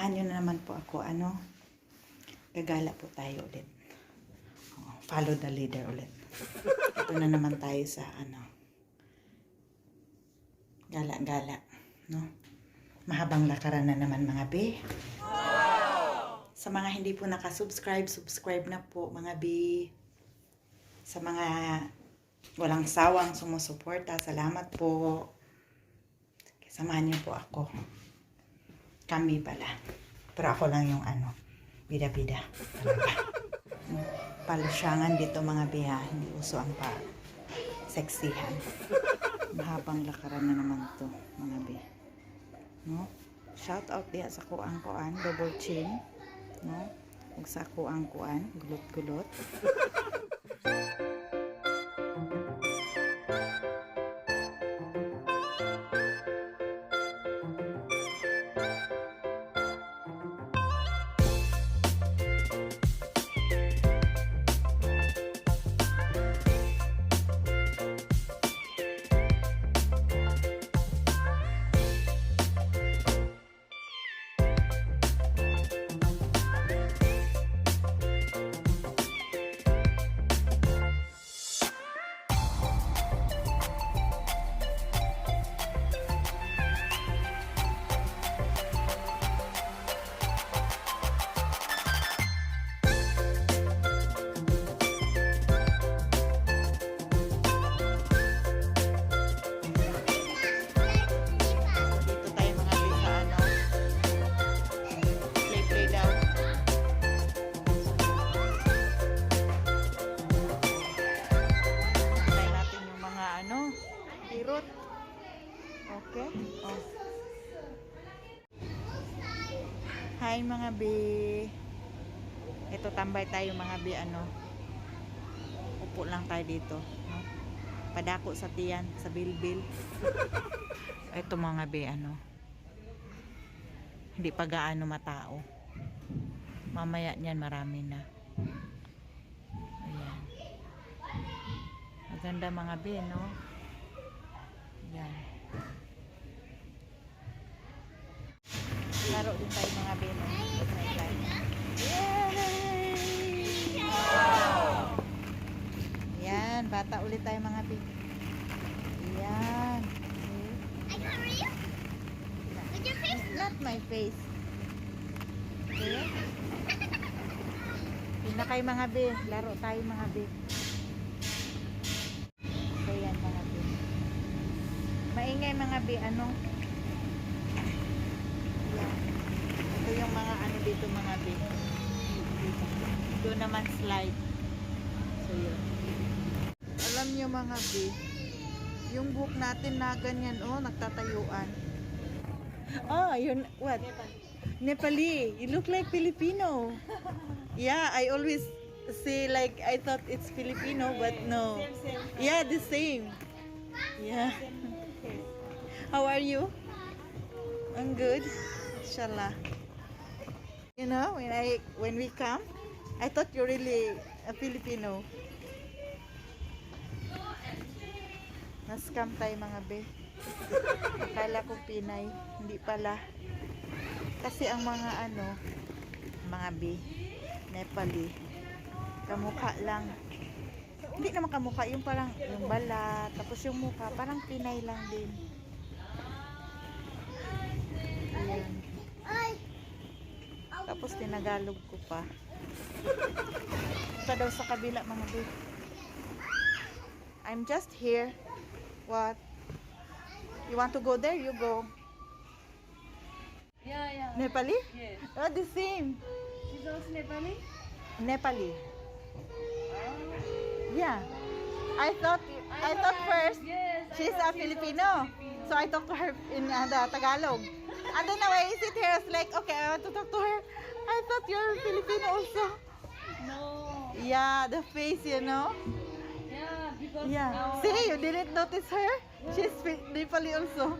Samahan nyo na naman po ako, gagala po tayo ulit. Follow the leader ulit. Ito na naman tayo sa, gala-gala, no? Mahabang lakaran na naman, mga be. Sa mga hindi po nakasubscribe, subscribe na po, mga be. Sa mga walang sawang sumusuporta, salamat po. Samahan niyo po ako. Kami pala. Pero ako lang yung bida-bida. Palusyangan dito, mga beha. Hindi uso ang seksihan. Mahabang lakaran na naman to, mga be. No? Shout out diha sa kuang-kuan, double chin. No? Ug sa kuang-kuan, gulot-gulot. Okay? Oh. Hi, mga be. Ito, tambay tayo, mga be, upo lang tayo dito, no? Padako sa tiyan, sa bilbil. Ito, mga be, hindi pa gaano matao. Mamaya niyan marami na. Ayan. Maganda, mga be, no? Ayan. Laro din tayo, mga be, no? Yay! Wow! Ayan, bata ulit tayo, mga be. Ayan. I can read. With your face? Not my face. Okay? Yun na kayo, mga be. Laro tayo, mga be. So, yan, mga be. Maingay, mga be. Yan. Ito yung mga dito, mga be. Doon naman slide. So, yun. Alam nyo, mga be, yung book natin na ganyan, nagtatayuan. Yun, what? Nepali. You look like Filipino. Yeah, I always say like, I thought it's Filipino, but no. Same. Yeah, the same. Yeah. How are you? I'm good. Inshallah. You know, when we come, I thought you're really a Filipino. Nascam tayo, mga be. Akala ko Pinay, hindi pala. Kasi ang mga mga be, Nepali, kamukha lang. Hindi naman kamukha, yung parang yung balat, tapos yung mukha parang Pinay lang din. Ayan. Tapos tinagalog ko pa. Ito daw sa kabila, mga be. I'm just here. What? You want to go there? You go. Yeah. Nepali? Yes. Oh, the same. She's also Nepali? Nepali. Yeah. I thought first yes, she's a Filipino. So I talked to her in the Tagalog. And then now I sit here, I was like, okay, I want to talk to her. I thought you're Filipino also. No. Yeah, the face, you know. Yeah, because Yeah. now See, you didn't notice her? She's Nepali also.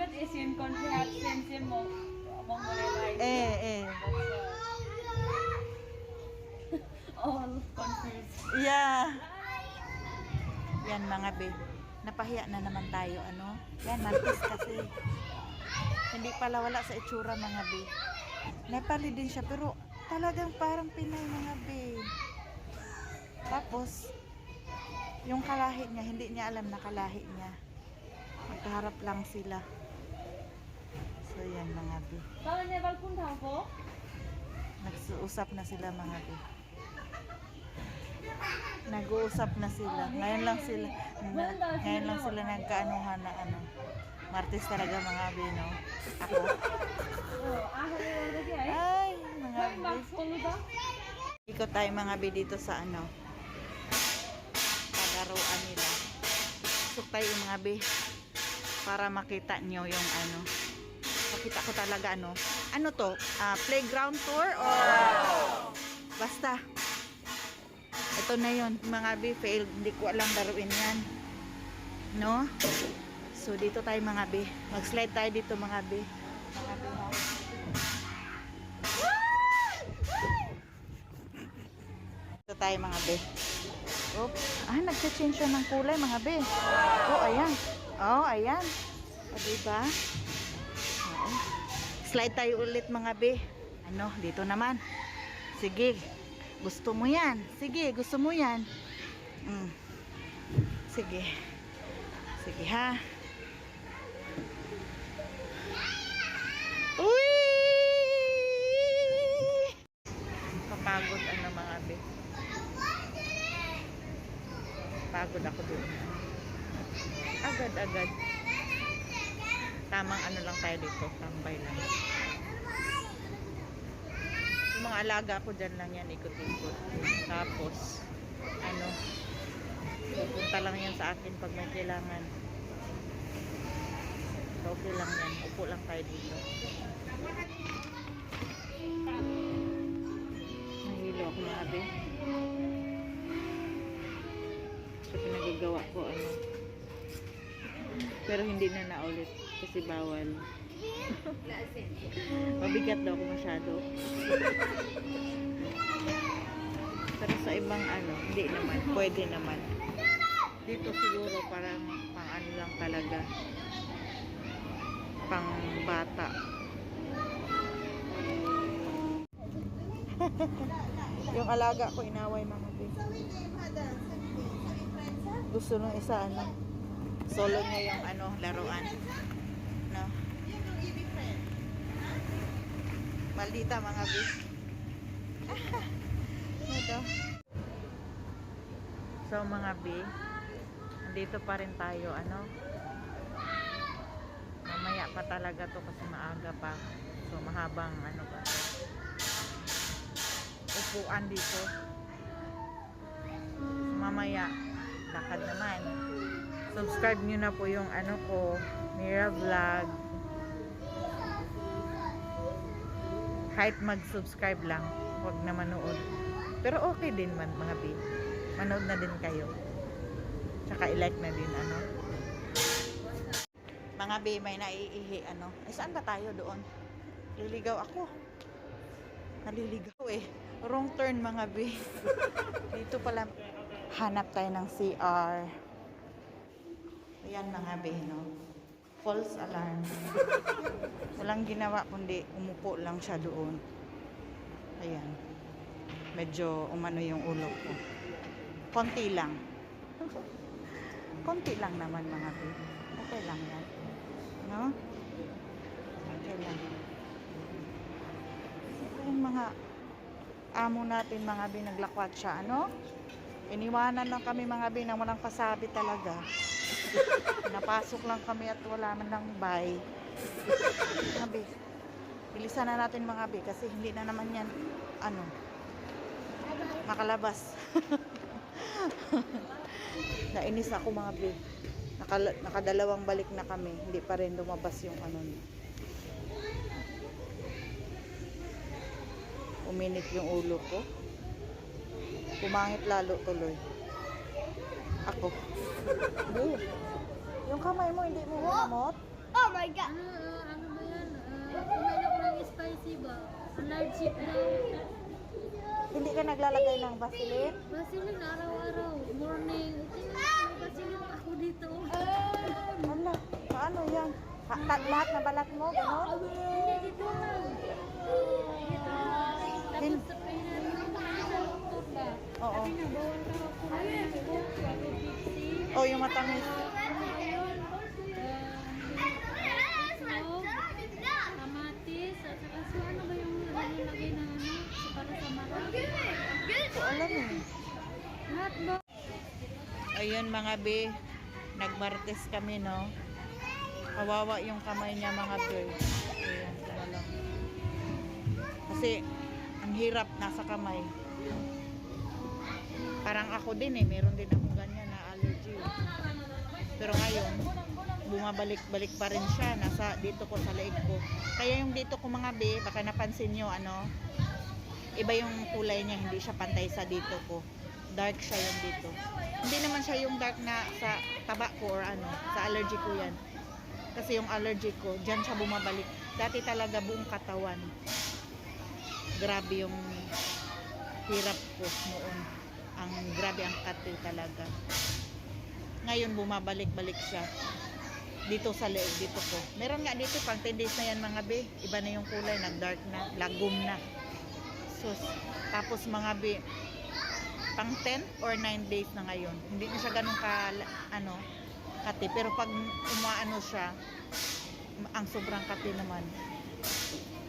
because Asian country have same Mongolian. Eh. All confused. Yeah. Yan, mga be. Napahiya na naman tayo, Yan, martis kasi. Hindi pala wala sa itsura, mga be. Nepali din siya, pero talagang parang Pinay mga be. Tapos, yung kalahi niya, hindi niya alam na kalahi niya. Magkaharap lang sila. So, yan mga be. Kalau Nepal pun tahu. Nag-uusap na sila mga be. Nag-uusap na sila. Ngayon lang sila nagkaanuhan na ano. Martes talaga mga be, no? Ako. Oh, ahli lagi ay. Ay, mga Ay, be. Max Poluda. Ikot tayo mga be dito sa ano. Pagaruan nila. Pasok tayo mga be. Para makita nyo yung ano. Makita ko talaga ano. Ano to? Playground tour or basta. Ito na yun mga be. Failed. Hindi ko alam laruin yan. No? So dito tayo mga be. Mag-slide tayo dito mga be. Mga be ha. Dito tayo mga be. Oops. Nagsa-change siya ng kulay mga be. Oh, ayan. Oh, ayan. O, diba? Oo. Slide tayo ulit mga be. Ano, dito naman. Sige. Gusto mo yan. Sige, gusto mo yan. Sige. Sige ha. Uy! Kapagod ano mga be. Pagod ako doon. Agad-agad. Tamang ano lang tayo dito. Tambay lang. Yung mga alaga ko dyan lang yan. Ikot-ikot. Tapos, ano, pupunta lang yan sa akin pag may kailangan. So, okay lang yan. Upo lang tayo dito. Nahilo ako mga be. So, pinagagawa ko ano. Pero hindi na naulit kasi bawal. Mabigat daw ako masyado. Pero sa ibang ano, hindi naman. Pwede naman. Dito siguro parang pang ano lang talaga. Pang bata. Yung alaga ko inaway mga bis. Gusto nung isa ano. Solo niya yung ano, laruan. No? Maldita mga bis. Ito. So mga bi, andito pa rin tayo, ano? Mamaya pa talaga to kasi maaga pa. So mahabang ano pa to. Upuan dito. So, mamaya lakad naman. Subscribe nyo na po yung ano ko, Mira Vlog. Kahit mag-subscribe lang, huwag na manood. Pero okay din man mga bi. Manood na din kayo. Tsaka i-like na din ano. Mga bi, may naiihi ano. Ay saan ba tayo doon? Liligaw ako. Naliligaw eh. Wrong turn mga bi. Dito pala hanap tayo ng CR. Ayan mga be, no? False alarm. Walang ginawa kundi umupo lang siya doon. Ayan. Medyo umano yung ulo ko. Konti lang. Konti lang naman mga be. Okay lang yan. No? Okay lang. Ito yung mga amo natin mga be, naglakwat siya. Ano? Iniwanan lang kami mga be na walang pasabi talaga. Napasok lang kami at wala man lang buy. Mga be, bilisan na natin mga be kasi hindi na naman yan ano makalabas. Nainis ako mga be. Nakadalawang balik na kami, hindi pa rin lumabas yung ano niya. Uminit yung ulo ko. Pumangit lalo tuloy. Ako. Yung kamay mo hindi mo hinamot? Oh my god! Ano ba yan? Kumain ako ng spicy ba? Allergic daw. Hindi ka naglalagay ng Vaseline? Vaseline araw-araw. Morning. Vaseline ako dito. Hala, paano yan? Lahat na balat mo, gano'n? Hindi dito lang. Hin- Sa pinag sa doktor ba? Oo. Sabi na, bawal ka kumain ng coke, bago Pepsi. Oh, yung matamis. Kamatis, at saka so ano ba yung lagay na ano, para sa mata? So, alam eh. Lahat ba? Ayun mga be, nagmartes kami no. Kawawa yung kamay niya mga be. Ayun, wala lang. Kasi ang hirap nasa kamay. Parang ako din eh, meron din akong ganyan na allergy. Pero ngayon, bumabalik-balik pa rin siya nasa dito ko sa leeg ko. Kaya yung dito ko mga be, baka napansin nyo ano, iba yung kulay niya, hindi siya pantay sa dito ko. Dark siya yung dito. Hindi naman siya yung dark na sa taba ko or ano, sa allergy ko yan. Kasi yung allergy ko, dyan siya bumabalik. Dati talaga buong katawan. Grabe yung hirap ko noon. Ang grabe ang kati talaga. Ngayon bumabalik-balik siya. Dito sa leeg, dito ko. Meron nga dito, pang 10 days na yan mga be. Iba na yung kulay, nag-dark na, lagom na. Sus. Tapos mga be, pang 10 or 9 days na ngayon. Hindi na siya ganun ka, ano, kati. Pero pag umaano siya, ang sobrang kati naman.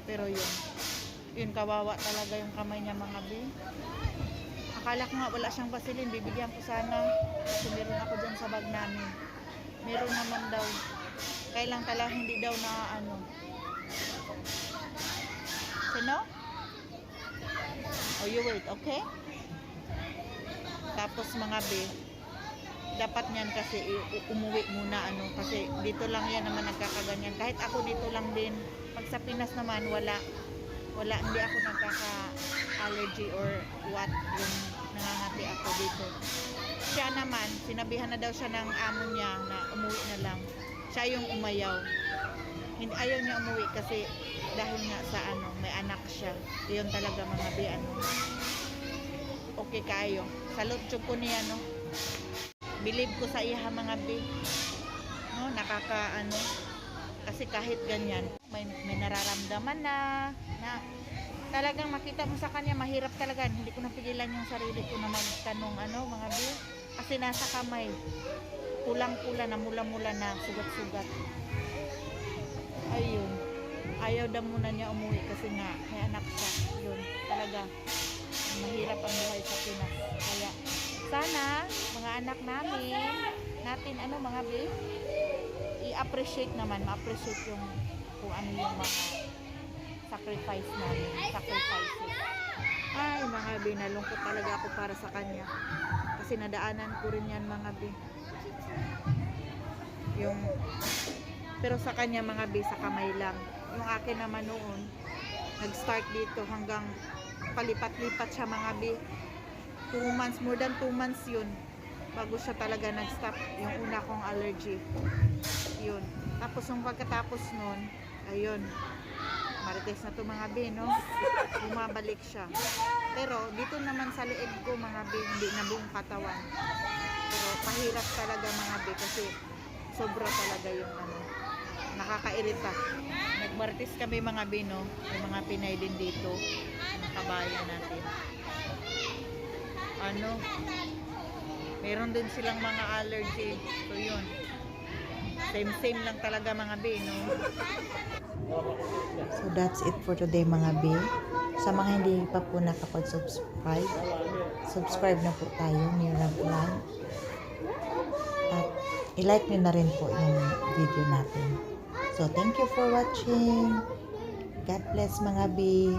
Pero yun kawawa talaga yung kamay niya mga be. Akala ko nga wala siyang Vaseline, bibigyan ko sana. Kasi meron ako dyan sa bag namin. Meron naman daw. Kailang talaga hindi daw na ano. Sino? Oh, you wait, okay? Tapos mga be, dapat niyan kasi umuwi muna ano. Kasi dito lang yan naman nagkakaganyan. Kahit ako dito lang din. Pag sa Pinas naman, wala, hindi ako nagkaka-allergy or what yung nangangati ako dito. Siya naman, sinabihan na daw siya ng amo niya na umuwi na lang. Siya yung umayaw. Ayaw niya umuwi kasi dahil nga sa ano, may anak siya. Yun talaga mga bi, ano. Okay kayo. Salot ko niya, no. Believe ko sa iya mga bi. No, nakaka ano. Kasi kahit ganyan, may nararamdaman na talagang makita mo sa kanya, mahirap talaga. Hindi ko napigilan yung sarili ko na magtanong ano, mga bi. Kasi nasa kamay, pulang-pula na, mula-mula na, sugat-sugat. Ayun. Ayaw daw muna niya umuwi kasi nga may anak siya. Yun, talaga. Mahirap ang buhay sa Pinas. Kaya, sana, mga anak natin, ano mga bi, i-appreciate naman, ma-appreciate yung kung ano yung mga sacrifices. Ay, mga bi, nalungkot talaga ako para sa kanya. Kasi nadaanan ko rin yan mga bi. Pero sa kanya mga bi, sa kamay lang. Yung akin naman noon, nag-start dito hanggang palipat-lipat siya mga bi. 2 months, more than 2 months yun. Bago siya talaga nag-stop yung una kong allergy. Yun. Tapos yung pagkatapos nun, ayun. Marites na to mga bi, no? Bumabalik siya. Pero dito naman sa leeg ko mga bi, hindi na buong katawan. Pero pahirap talaga mga bi kasi sobra talaga yung ano, nakakairita. Nagmartis kami mga bi, no? May mga Pinay din dito, mga kabayan natin. Ano? Meron din silang mga allergy. So yun. Same lang talaga mga bi, no? So that's it for today mga bi. Sa mga hindi pa po nakapag-subscribe, subscribe na po tayo, Mira Vlog. At i-like nyo na rin po yung video natin. So thank you for watching. God bless mga bi.